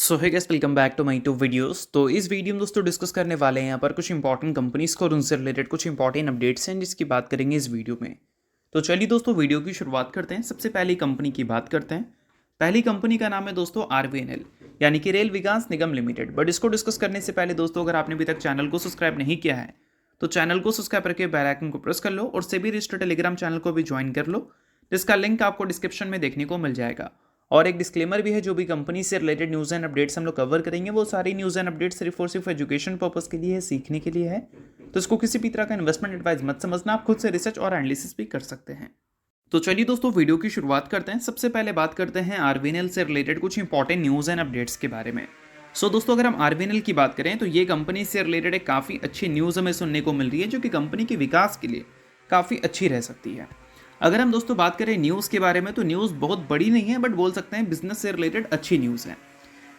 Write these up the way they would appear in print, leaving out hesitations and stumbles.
सो है guys, welcome back to my to videos. तो इस वीडियो में दोस्तों डिस्कस करने वाले हैं यहाँ पर कुछ इंपॉर्टेंट कंपनीज को और उनसे रिलेटेड कुछ इंपॉर्टेंट अपडेट्स हैं जिसकी बात करेंगे इस वीडियो में। तो चलिए दोस्तों वीडियो की शुरुआत करते हैं। सबसे पहली कंपनी की बात करते हैं। पहली कंपनी का नाम है दोस्तों आरवीएनएल यानी कि rail Vikas Nigam limited. But इसको डिस्कस करने से पहले दोस्तों अगर आपने अभी तक चैनल को सब्सक्राइब नहीं किया है तो चैनल को सब्सक्राइब करके बेल आइकन को प्रेस कर लो और सेबी रजिस्टर्ड टेलीग्राम चैनल को भी ज्वाइन कर लो, जिसका लिंक आपको डिस्क्रिप्शन में देखने को मिल जाएगा। और एक डिस्क्लेमर भी है, जो भी कंपनी से रिलेटेड न्यूज़ एंड अपडेट्स हम लोग कवर करेंगे वो सारी न्यूज़ एंड अपडेट्स सिर्फ और सिर्फ एजुकेशन पर्पस के लिए है, सीखने के लिए है। तो इसको किसी भी तरह का इन्वेस्टमेंट एडवाइस मत समझना, आप खुद से रिसर्च और एनालिसिस भी कर सकते हैं। तो चलिए दोस्तों वीडियो की शुरुआत करते हैं। सबसे पहले बात करते हैं आरवीएनएल से रिलेटेड कुछ इंपॉर्टेंट न्यूज़ एंड अपडेट्स के बारे में। दोस्तों अगर हम आरवीएनएल की बात करें तो ये कंपनी से रिलेटेड एक काफ़ी अच्छी न्यूज़ हमें सुनने को मिल रही है जो कि कंपनी के विकास के लिए काफ़ी अच्छी रह सकती है। अगर हम दोस्तों बात करें न्यूज़ के बारे में तो न्यूज़ बहुत बड़ी नहीं है, बट बोल सकते हैं बिजनेस से रिलेटेड अच्छी न्यूज़ है।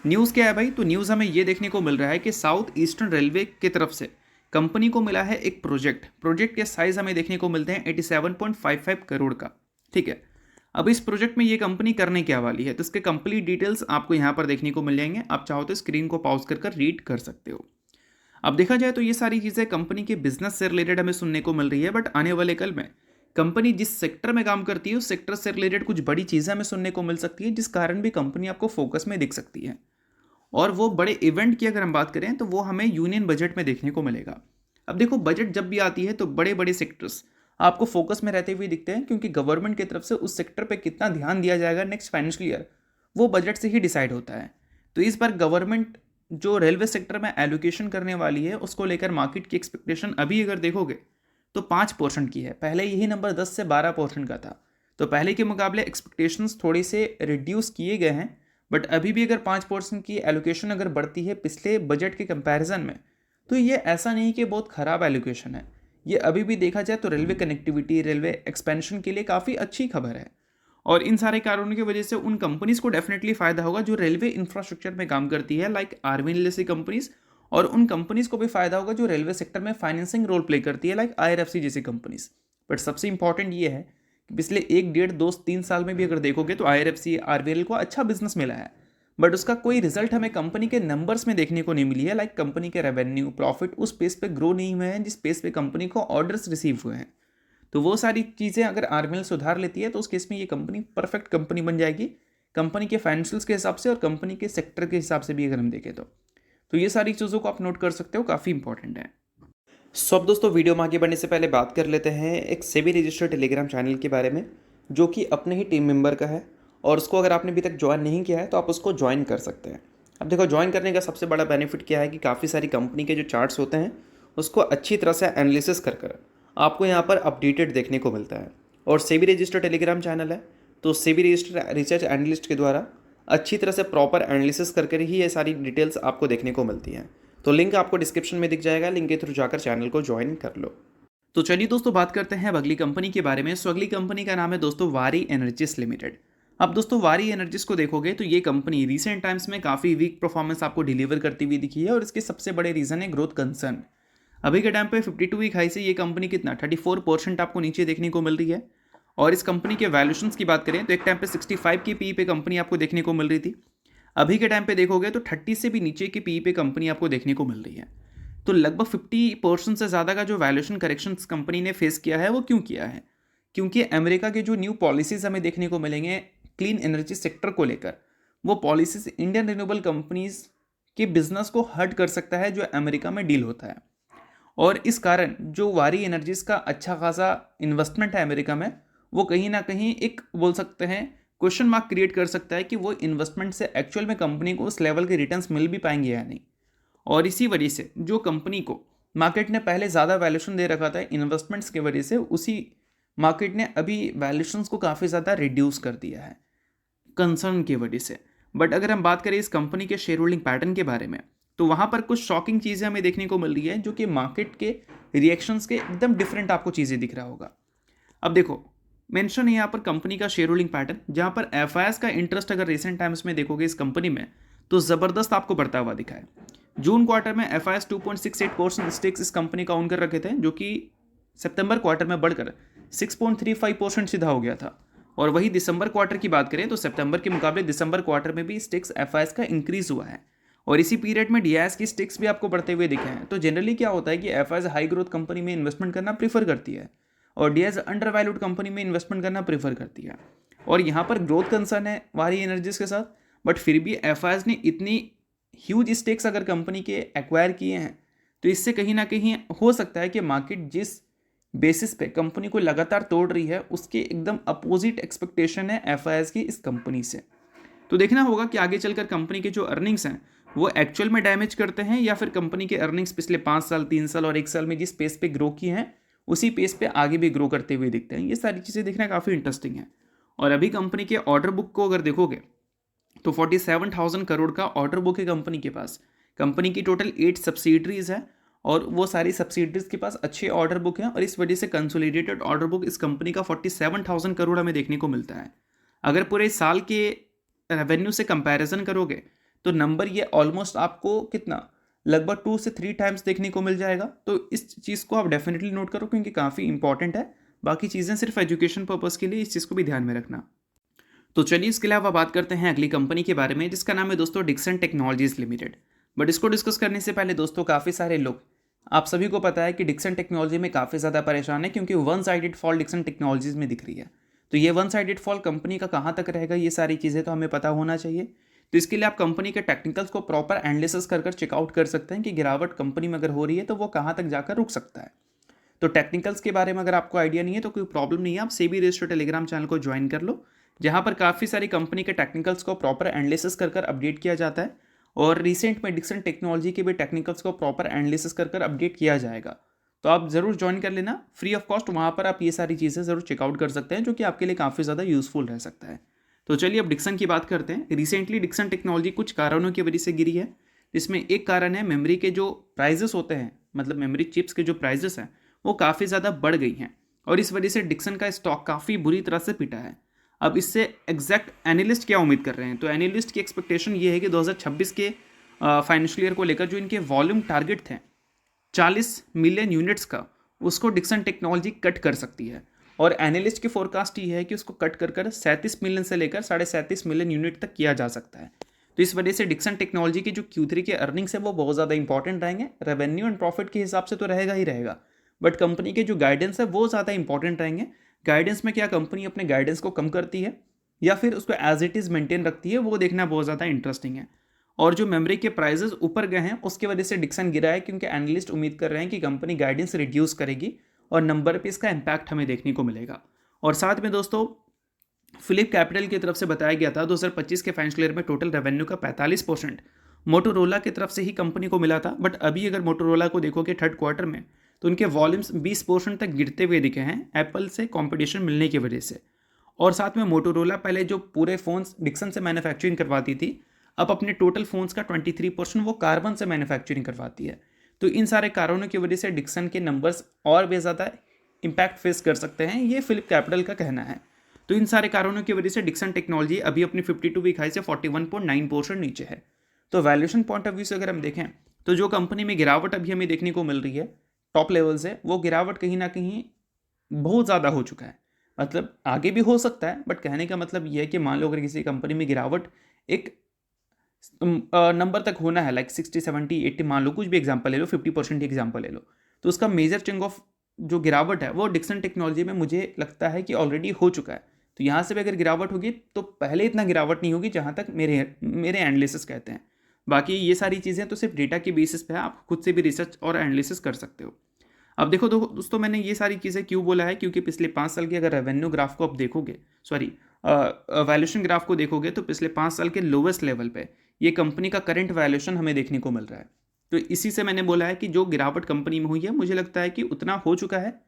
न्यूज़ क्या है भाई? तो न्यूज़ हमें ये देखने को मिल रहा है कि साउथ ईस्टर्न रेलवे की तरफ से कंपनी को मिला है एक प्रोजेक्ट के साइज हमें देखने को मिलते हैं 87.55 करोड़ का। ठीक है, अब इस प्रोजेक्ट में ये कंपनी करने क्या वाली है तो इसके कंप्लीट डिटेल्स आपको यहाँ पर देखने को मिल जाएंगे। आप चाहो तो स्क्रीन को पॉज कर रीड कर सकते हो। अब देखा जाए तो ये सारी चीज़ें कंपनी के बिजनेस से रिलेटेड हमें सुनने को मिल रही है, बट आने वाले कल में कंपनी जिस सेक्टर में काम करती है उस सेक्टर से रिलेटेड कुछ बड़ी चीज़ें हमें सुनने को मिल सकती है, जिस कारण भी कंपनी आपको फोकस में दिख सकती है। और वो बड़े इवेंट की अगर हम बात करें तो वो हमें यूनियन बजट में देखने को मिलेगा। अब देखो, बजट जब भी आती है तो बड़े बड़े सेक्टर्स आपको फोकस में रहते हुए दिखते हैं, क्योंकि गवर्नमेंट की तरफ से उस सेक्टर पे कितना ध्यान दिया जाएगा नेक्स्ट फाइनेंशियल ईयर वो बजट से ही डिसाइड होता है। तो इस बार गवर्नमेंट जो रेलवे सेक्टर में एलोकेशन करने वाली है उसको लेकर मार्केट की एक्सपेक्टेशन अभी अगर देखोगे तो 5% की है। पहले यही नंबर 10 से 12% का था। तो पहले के मुकाबले एक्सपेक्टेशंस थोड़े से रिड्यूस किए गए हैं, बट अभी भी अगर 5% की एलोकेशन अगर बढ़ती है पिछले बजट के कंपैरिजन में तो ये ऐसा नहीं कि बहुत ख़राब एलोकेशन है। ये अभी भी देखा जाए तो रेलवे कनेक्टिविटी, रेलवे एक्सपेंशन के लिए काफ़ी अच्छी खबर है। और इन सारे कारणों की वजह से उन कंपनीज़ को डेफिनेटली फ़ायदा होगा जो रेलवे इंफ्रास्ट्रक्चर में काम करती है, लाइक आरवीएनएल जैसी कंपनीज़। और उन कंपनीज़ को भी फ़ायदा होगा जो रेलवे सेक्टर में फाइनेंसिंग रोल प्ले करती है, लाइक आईआरएफसी जैसी कंपनीज़। बट सबसे इंपॉर्टेंट ये है कि पिछले 1, 1.5, 2, 3 साल में भी अगर देखोगे तो आईआरएफसी, आरवीएनएल को अच्छा बिजनेस मिला है, बट उसका कोई रिजल्ट हमें कंपनी के नंबर्स में देखने को नहीं मिली है। लाइक कंपनी के रेवेन्यू, प्रॉफिट उस पेस पे ग्रो नहीं हुए हैं जिस पेस पे कंपनी को ऑर्डर्स रिसीव हुए हैं। तो वो सारी चीज़ें अगर आरवीएनएल सुधार लेती है तो उस केस में ये कंपनी परफेक्ट कंपनी बन जाएगी, कंपनी के फाइनेंशियल्स के हिसाब से और कंपनी के सेक्टर के हिसाब से भी अगर हम देखें तो ये सारी चीज़ों को आप नोट कर सकते हो, काफ़ी इंपॉर्टेंट है। अब दोस्तों वीडियो में आगे बढ़ने से पहले बात कर लेते हैं एक सेबी रजिस्टर्ड टेलीग्राम चैनल के बारे में जो कि अपने ही टीम मेंबर का है, और उसको अगर आपने अभी तक ज्वाइन नहीं किया है तो आप उसको ज्वाइन कर सकते हैं। अब देखो, ज्वाइन करने का सबसे बड़ा बेनिफिट क्या है कि काफ़ी सारी कंपनी के जो चार्ट्स होते हैं उसको अच्छी तरह से एनालिसिस कर आपको यहाँ पर अपडेटेड देखने को मिलता है। और सेबी रजिस्टर्ड टेलीग्राम चैनल है तो सेबी रजिस्टर्ड रिसर्च एनालिस्ट के द्वारा अच्छी तरह से प्रॉपर एनालिसिस करके ही ये सारी डिटेल्स आपको देखने को मिलती हैं। तो लिंक आपको डिस्क्रिप्शन में दिख जाएगा, लिंक के थ्रू जाकर चैनल को ज्वाइन कर लो। तो चलिए दोस्तों बात करते हैं अब अगली कंपनी के बारे में। अगली कंपनी का नाम है दोस्तों वारी एनर्जीज लिमिटेड। अब दोस्तों वारी एनर्जीज को देखोगे तो ये कंपनी रिसेंट टाइम्स में काफ़ी वीक परफॉर्मेंस आपको डिलीवर करती हुई दिखी है, और इसके सबसे बड़े रीज़न है ग्रोथ कंसर्न। अभी के टाइम पे 52 वीक हाई से ये कंपनी कितना 34% आपको नीचे देखने को मिल रही है। और इस कंपनी के वैल्यूशंस की बात करें तो एक टाइम पे 65 की पी पे कंपनी आपको देखने को मिल रही थी। अभी के टाइम पे देखोगे तो 30 से भी नीचे की पी पे कंपनी आपको देखने को मिल रही है। तो लगभग 50% से ज़्यादा का जो वैल्यूशन करेक्शन कंपनी ने फेस किया है वो क्यों किया है? क्योंकि अमेरिका के जो न्यू पॉलिसीज़ हमें देखने को मिलेंगे क्लीन एनर्जी सेक्टर को लेकर, वो पॉलिसीज इंडियन रिन्यूएबल कंपनीज के बिजनेस को हर्ट कर सकता है जो अमेरिका में डील होता है। और इस कारण जो वारी एनर्जीज का अच्छा खासा इन्वेस्टमेंट है अमेरिका में, वो कहीं ना कहीं एक बोल सकते हैं क्वेश्चन मार्क क्रिएट कर सकता है कि वो इन्वेस्टमेंट से एक्चुअल में कंपनी को उस लेवल के रिटर्न्स मिल भी पाएंगे या नहीं। और इसी वजह से जो कंपनी को मार्केट ने पहले ज़्यादा वैल्यूशन दे रखा था इन्वेस्टमेंट्स की वजह से, उसी मार्केट ने अभी वैल्यूशंस को काफ़ी ज़्यादा रिड्यूस कर दिया है कंसर्न की वजह से। बट अगर हम बात करें इस कंपनी के शेयर होल्डिंग पैटर्न के बारे में तो वहाँ पर कुछ शॉकिंग चीज़ें हमें देखने को मिल रही है जो कि मार्केट के रिएक्शंस के एकदम डिफरेंट आपको चीज़ें दिख रहा होगा। अब देखो, मेंशन है यहाँ पर कंपनी का शेयर होल्डिंग पैटर्न, जहाँ पर एफआईएस का इंटरेस्ट अगर रिसेंट टाइम्स में देखोगे इस कंपनी में तो ज़बरदस्त आपको बढ़ता हुआ दिखा है। जून क्वार्टर में एफआईएस 2.68% स्टेक्स इस कंपनी का ओन कर रखे थे, जो कि सितंबर क्वार्टर में बढ़कर 6.35% सीधा हो गया था। और वही दिसंबर क्वार्टर की बात करें तो सितंबर के मुकाबले दिसंबर क्वार्टर में भी स्टेक्स एफआईएस का इंक्रीज हुआ है और इसी पीरियड में डीआईएस की स्टेक्स भी आपको बढ़ते हुए दिखे हैं। तो जनरली क्या होता है कि एफआईएस हाई ग्रोथ कंपनी में इन्वेस्टमेंट करना प्रीफर करती है और डीआईएस अंडर वैल्यूड कंपनी में इन्वेस्टमेंट करना प्रीफर करती है। और यहाँ पर ग्रोथ कंसर्न है वारी एनर्जीज के साथ, बट फिर भी एफआईएस ने इतनी ह्यूज स्टेक्स अगर कंपनी के एक्वायर किए हैं तो इससे कहीं ना कहीं हो सकता है कि मार्केट जिस बेसिस पे कंपनी को लगातार तोड़ रही है उसके एकदम अपोजिट एक्सपेक्टेशन है एफआईएस की इस कंपनी से। तो देखना होगा कि आगे चलकर कंपनी के जो अर्निंग्स हैं वो एक्चुअल में डैमेज करते हैं या फिर कंपनी के अर्निंग्स पिछले 5 साल 3 साल और 1 साल में जिस पेस पे ग्रो की हैं उसी पेस पे आगे भी ग्रो करते हुए दिखते हैं। ये सारी चीज़ें देखना काफ़ी इंटरेस्टिंग है। और अभी कंपनी के ऑर्डर बुक को अगर देखोगे तो 47,000 करोड़ का ऑर्डर बुक है कंपनी के पास। कंपनी की टोटल 8 सब्सिडरीज है और वो सारी सब्सिडरीज के पास अच्छे ऑर्डर बुक हैं और इस वजह से कंसोलिडेटेड ऑर्डर बुक इस कंपनी का 47,000 करोड़ हमें देखने को मिलता है। अगर पूरे साल के रेवेन्यू से कंपैरिजन करोगे तो नंबर ये ऑलमोस्ट आपको कितना लगभग 2 से 3 टाइम्स देखने को मिल जाएगा। तो इस चीज़ को आप डेफिनेटली नोट करो क्योंकि काफ़ी इंपॉर्टेंट है। बाकी चीज़ें सिर्फ एजुकेशन पर्पज़ के लिए, इस चीज़ को भी ध्यान में रखना। तो चलिए इसके अलावा बात करते हैं अगली कंपनी के बारे में जिसका नाम है दोस्तों डिक्सन टेक्नोलॉजीज लिमिटेड। बट इसको डिस्कस करने से पहले दोस्तों काफ़ी सारे लोग, आप सभी को पता है कि डिक्सन टेक्नोलॉजी में काफ़ी ज़्यादा परेशान है क्योंकि one sided fall Dixon technologies में दिख रही है। तो ये वन साइडेड फॉल कंपनी का कहाँ तक रहेगा, ये सारी चीज़ें तो हमें पता होना चाहिए। तो इसके लिए आप कंपनी के टेक्निकल्स को प्रॉपर एनालिसिस कर चेकआउट कर सकते हैं कि गिरावट कंपनी में अगर हो रही है तो वो कहाँ तक जाकर रुक सकता है। तो टेक्निकल्स के बारे में अगर आपको आइडिया नहीं है तो कोई प्रॉब्लम नहीं है, आप सेबी रजिस्टर्ड टेलीग्राम चैनल को ज्वाइन कर लो जहाँ पर काफ़ी सारी कंपनी के टेक्निकल्स को प्रॉपर एनालिसिस कर अपडेट किया जाता है और रिसेंट में डिक्सन टेक्नोलॉजी के भी टेक्निकल्स को प्रॉपर एनालिसिस कर अपडेट किया जाएगा। तो आप ज़रूर ज्वाइन कर लेना फ्री ऑफ कॉस्ट, वहाँ पर आप ये सारी चीज़ें ज़रूर चेकआउट कर सकते हैं जो कि आपके लिए काफ़ी ज़्यादा यूजफुल रह सकता है। तो चलिए अब डिक्सन की बात करते हैं। रिसेंटली डिक्सन टेक्नोलॉजी कुछ कारणों की वजह से गिरी है, जिसमें एक कारण है मेमोरी के जो प्राइजेस होते हैं, मतलब मेमोरी चिप्स के जो प्राइजेस हैं वो काफ़ी ज़्यादा बढ़ गई हैं और इस वजह से डिक्सन का स्टॉक काफ़ी बुरी तरह से पिटा है। अब इससे एग्जैक्ट एनालिस्ट क्या उम्मीद कर रहे हैं, तो एनालिस्ट की एक्सपेक्टेशन ये है कि 2026 के फाइनेंशियल ईयर को लेकर जो इनके वॉल्यूम टारगेट थे 40 मिलियन यूनिट्स का, उसको डिक्सन टेक्नोलॉजी कट कर सकती है और एनालिस्ट की फोरकास्ट ये है कि उसको कट कर 37 मिलियन से लेकर 37.5 मिलियन यूनिट तक किया जा सकता है। तो इस वजह से डिक्सन टेक्नोलॉजी के जो Q3 के अर्निंग्स है वो बहुत ज़्यादा इंपॉर्टेंट रहेंगे। रेवेन्यू एंड प्रॉफिट के हिसाब से तो रहेगा ही रहेगा, बट कंपनी के जो गाइडेंस है वो ज़्यादा इंपॉर्टेंट रहेंगे। गाइडेंस में क्या कंपनी अपने गाइडेंस को कम करती है या फिर उसको एज इट इज़ मेंटेन रखती है, वो देखना बहुत ज़्यादा इंटरेस्टिंग है। और जो मेमोरी के प्राइजेस ऊपर गए हैं उसकी वजह से डिक्सन गिरा है क्योंकि एनालिस्ट उम्मीद कर रहे हैं कि कंपनी गाइडेंस रिड्यूस करेगी और नंबर पे इसका इम्पैक्ट हमें देखने को मिलेगा। और साथ में दोस्तों फिलिप कैपिटल की तरफ से बताया गया था 2025 के फाइनेंशियल ईयर में टोटल रेवेन्यू का 45% मोटोरोला की तरफ से ही कंपनी को मिला था। बट अभी अगर मोटोरोला को देखोगे थर्ड क्वार्टर में तो उनके वॉल्यूम्स 20% तक गिरते हुए दिखे हैं एप्पल से कंपटीशन मिलने की वजह से। और साथ में मोटोरोला पहले जो पूरे फ़ोन्स डिक्सन से मैन्युफैक्चरिंग करवाती थी, अब अपने टोटल फ़ोन्स का 23% वो कार्बन से मैन्युफैक्चरिंग करवाती है। तो इन सारे कारणों की वजह से डिक्सन के नंबर्स और भी ज़्यादा इम्पैक्ट फेस कर सकते हैं, ये फिलिप कैपिटल का कहना है। तो इन सारे कारणों की वजह से डिक्सन टेक्नोलॉजी अभी अपनी 52 वीक हाई से 41.9% नीचे है। तो वैल्यूएशन पॉइंट ऑफ व्यू से अगर हम देखें तो जो कंपनी में गिरावट अभी हमें देखने को मिल रही है टॉप लेवल से, वो गिरावट कहीं ना कहीं बहुत ज़्यादा हो चुका है। मतलब आगे भी हो सकता है, बट कहने का मतलब ये है कि मान लो अगर किसी कंपनी में गिरावट एक नंबर तक होना है, लाइक 60 70 80, मान लो कुछ भी एग्जांपल ले लो, 50% एग्जांपल ले लो, तो उसका मेजर चंक ऑफ जो गिरावट है वो डिक्सन टेक्नोलॉजी में मुझे लगता है कि ऑलरेडी हो चुका है। तो यहाँ से भी अगर गिरावट होगी तो पहले इतना गिरावट नहीं होगी जहाँ तक मेरे एनालिसिस कहते हैं। बाकी ये सारी चीज़ें तो सिर्फ डेटा की बेसिस पे है, आप खुद से भी रिसर्च और एनालिसिस कर सकते हो। अब देखो दोस्तों, मैंने ये सारी चीज़ें क्यों बोला है, क्योंकि पिछले 5 साल की अगर रेवेन्यू ग्राफ को आप देखोगे, सॉरी वैल्यूएशन ग्राफ को देखोगे, तो पिछले 5 साल के लोवेस्ट लेवल पे ये कंपनी का करंट वैल्यूएशन हमें देखने को मिल रहा है। तो इसी से मैंने बोला है कि जो गिरावट कंपनी में हुई है मुझे लगता है कि उतना हो चुका है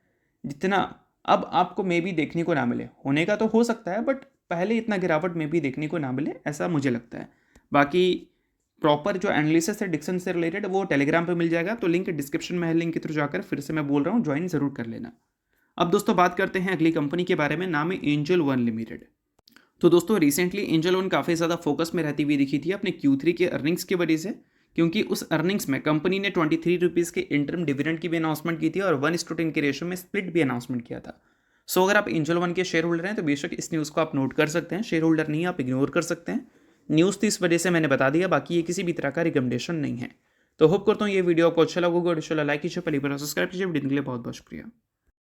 जितना अब आपको मे भी देखने को ना मिले। होने का तो हो सकता है, बट पहले इतना गिरावट में भी देखने को ना मिले, ऐसा मुझे लगता है। बाकी प्रॉपर जो एनालिसिस है डिक्सन से रिलेटेड वो टेलीग्राम पे मिल जाएगा, तो लिंक डिस्क्रिप्शन में है, लिंक के थ्रू जाकर फिर से मैं बोल रहा हूँ ज्वाइन ज़रूर कर लेना। अब दोस्तों बात करते हैं अगली कंपनी के बारे में, नाम है एंजल वन लिमिटेड। तो दोस्तों रिसेंटली एंजल वन काफ़ी ज़्यादा फोकस में रहती हुई दिखी थी अपने Q3 के अर्निंग्स की वजह से, क्योंकि उस अर्निंग्स में कंपनी ने 23 रुपीज़ के इंटरम डिविडेंड की भी अनाउंसमेंट की थी और 1:10 के रेशो में स्प्लिट भी अनाउंसमेंट किया था। सो अगर आप एंजल वन के शेयर होल्डर हैं तो बेशक इस न्यूज़ को आप नोट कर सकते हैं, शेयर होल्डर नहीं आप इग्नोर कर सकते हैं। न्यूज़ तो इस वजह से मैंने बता दिया, बाकी ये किसी भी तरह का रिकमेंडेशन नहीं है। तो होप करता हूँ ये वीडियो आपको अच्छा लगेगा और लाइक कीजिए, पहली बार सब्सक्राइब कीजिए। वीडियो के लिए बहुत बहुत शुक्रिया।